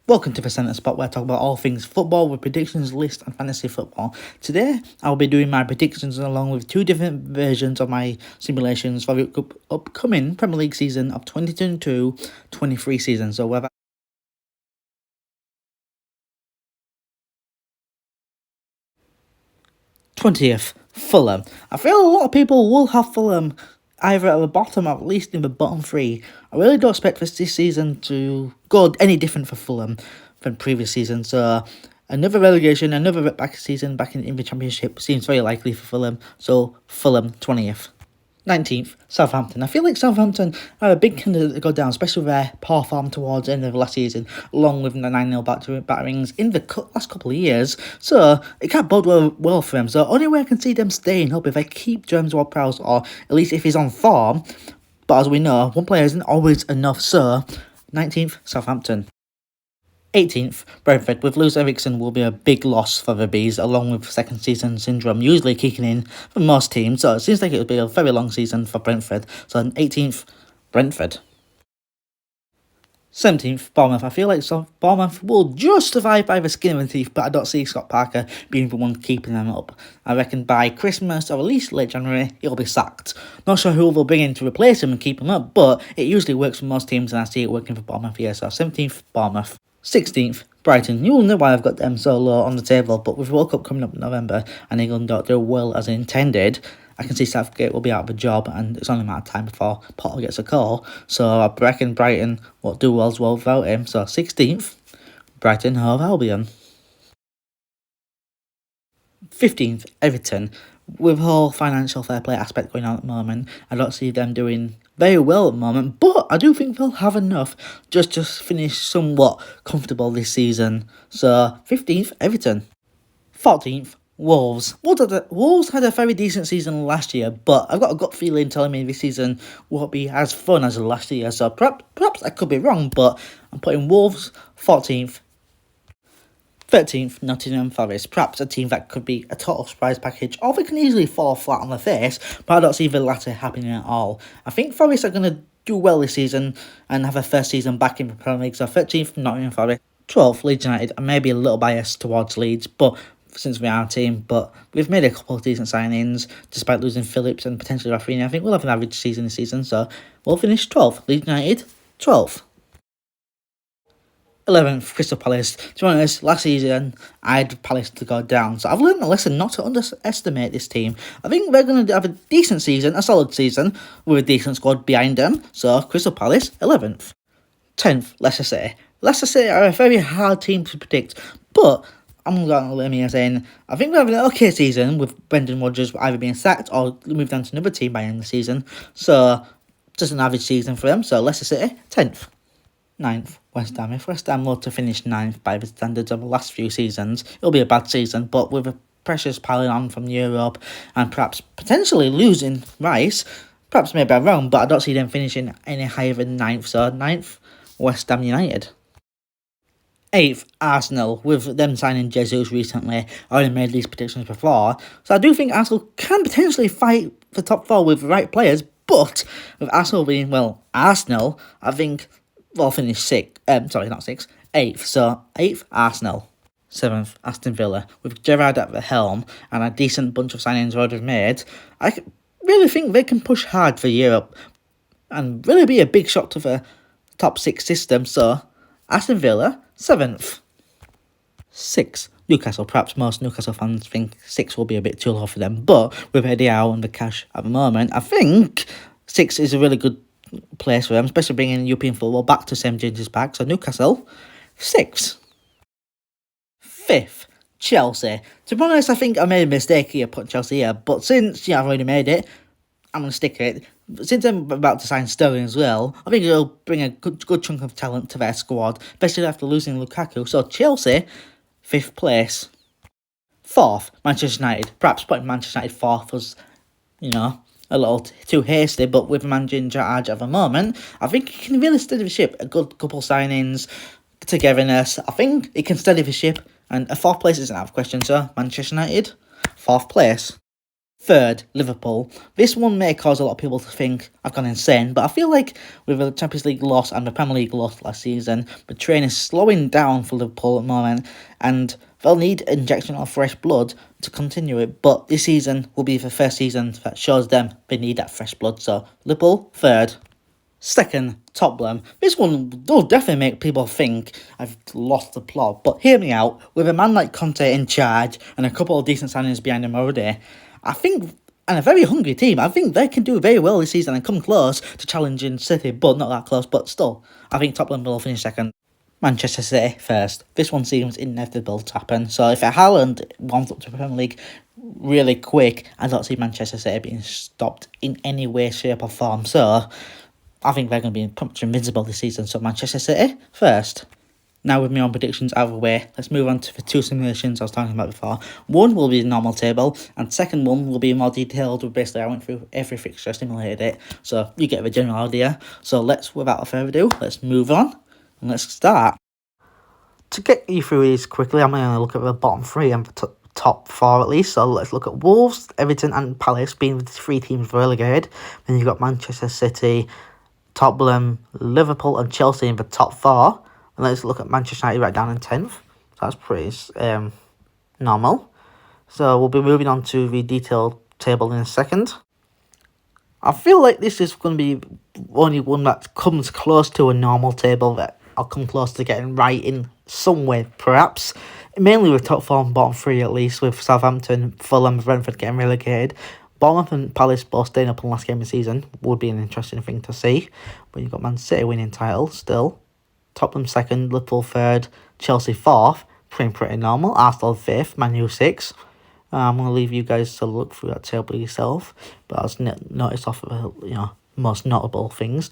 Welcome to the Centre Spot, where I talk about all things football with predictions, lists, and fantasy football. Today, I'll be doing my predictions along with two different versions of my simulations for the upcoming Premier League season of 2022-23 season. So, whether 20th, Fulham. I feel a lot of people will have Fulham either at the bottom or at least in the bottom three. I really don't expect this season to go any different for Fulham than previous season. So another relegation, another back season back in the Championship seems very likely for Fulham. So Fulham 20th. 19th, Southampton. I feel like Southampton are a big candidate to go down, especially with their poor form towards the end of last season, along with the 9-0 batterings in the last couple of years. So it can't bode well for them. So only way I can see them staying up if they keep James Ward-Prowse, or at least if he's on form. But as we know, one player isn't always enough. So 19th, Southampton. 18th, Brentford. With Lewis Eriksson will be a big loss for the Bees, along with second season syndrome usually kicking in for most teams. So it seems like it will be a very long season for Brentford. So 18th, Brentford. 17th, Bournemouth. I feel like Bournemouth will just survive by the skin of their teeth, but I don't see Scott Parker being the one keeping them up. I reckon by Christmas or at least late January, he'll be sacked. Not sure who they'll bring in to replace him and keep him up, but it usually works for most teams, and I see it working for Bournemouth here. So 17th, Bournemouth. 16th, Brighton. You will know why I've got them so low on the table, but with World Cup coming up in November and England don't do well as intended, I can see Southgate will be out of a job, and it's only a matter of time before Potter gets a call. So I reckon Brighton won't do as well without him. So 16th, Brighton Hove Albion. 15th, Everton. With the whole financial fair play aspect going on at the moment, I don't see them doing very well at the moment, but I do think they'll have enough just to finish somewhat comfortable this season. So 15th, Everton. 14th, Wolves. Wolves had a very decent season last year, but I've got a gut feeling telling me this season won't be as fun as last year. So perhaps I could be wrong, but I'm putting Wolves 14th. 13th, Nottingham Forest. Perhaps a team that could be a total surprise package, or they can easily fall flat on their face, but I don't see the latter happening at all. I think Forest are going to do well this season and have a first season back in the Premier League. So 13th, Nottingham Forest. 12th, Leeds United. I may be a little biased towards Leeds, but since we are a team, but we've made a couple of decent signings, despite losing Phillips and potentially Rafinha. I think we'll have an average season this season, so we'll finish 12th. Leeds United, 12th. 11th, Crystal Palace. To be honest, last season I had Palace to go down, so I've learned a lesson not to underestimate this team. I think they're going to have a decent season, a solid season, with a decent squad behind them. So Crystal Palace, 11th. 10th, Leicester City. Leicester City are a very hard team to predict, but I'm going to let me saying I think we're having an okay season with Brendan Rodgers either being sacked or moved on to another team by the end of the season. So just an average season for them. So Leicester City, 10th. 9th, West Ham. If West Ham were to finish 9th by the standards of the last few seasons, it'll be a bad season, but with the pressures piling on from Europe and perhaps potentially losing Rice, perhaps maybe I'm wrong, but I don't see them finishing any higher than 9th. So 9th, West Ham United. 8th, Arsenal. With them signing Jesus recently, I already made these predictions before, so I do think Arsenal can potentially fight for top 4 with the right players, but with Arsenal being, Arsenal, I think they'll finish 8th. So 8th, Arsenal. 7th, Aston Villa. With Gerrard at the helm and a decent bunch of signings already made, I really think they can push hard for Europe and really be a big shot to the top 6 system. So Aston Villa, 7th. 6th, Newcastle. Perhaps most Newcastle fans think 6 will be a bit too low for them, but with Eddie Howe and the cash at the moment, I think 6 is a really good place for them, especially bringing European football back to St James's Park. So Newcastle, 6th. 5th, Chelsea. To be honest, I think I made a mistake here putting Chelsea here, but since I've already made it, I'm going to stick with it. Since I'm about to sign Sterling as well, I think it'll bring a good chunk of talent to their squad, especially after losing Lukaku. So Chelsea, 5th place. 4th, Manchester United. Perhaps putting Manchester United 4th was, a little too hasty, but with the manager in charge at the moment, I think he can really steady the ship. A good couple signings, togetherness. I think he can steady the ship, and a 4th place isn't out of question. So Manchester United, 4th place. third, Liverpool. This one may cause a lot of people to think I've gone insane, but I feel like with the Champions League loss and the Premier League loss last season, the train is slowing down for Liverpool at the moment, and they'll need injection of fresh blood to continue it. But this season will be the first season that shows them they need that fresh blood. So Liverpool, third. Second, Tottenham. This one does definitely make people think I've lost the plot, but hear me out. With a man like Conte in charge and a couple of decent signings behind him already, I think, and a very hungry team, I think they can do very well this season and come close to challenging City, but not that close, but still, I think Tottenham will finish second. Manchester City first. This one seems inevitable to happen, so if Haaland warms up to the Premier League really quick, I don't see Manchester City being stopped in any way, shape or form, so I think they're going to be pretty much invincible this season, so Manchester City first. Now with my own predictions out of the way, let's move on to the two simulations I was talking about before. One will be the normal table, and second one will be more detailed. Basically, I went through every fixture, simulated it, so you get the general idea. So without further ado, let's move on, and let's start. To get you through these quickly, I'm going to look at the bottom three and the top four at least. So let's look at Wolves, Everton and Palace being the three teams relegated. Then you've got Manchester City, Tottenham, Liverpool and Chelsea in the top four. And let's look at Manchester United right down in 10th. So that's pretty normal. So we'll be moving on to the detailed table in a second. I feel like this is going to be only one that comes close to a normal table that I'll come close to getting right in some way, perhaps. Mainly with top four and bottom three at least, with Southampton, Fulham, Brentford getting relegated. Bournemouth and Palace both staying up in the last game of the season would be an interesting thing to see. But you've got Man City winning title still. Tottenham second, Liverpool third, Chelsea fourth. Pretty normal. Arsenal fifth, Man U sixth. I'm going to leave you guys to look through that table yourself. But I was noticed off of the most notable things.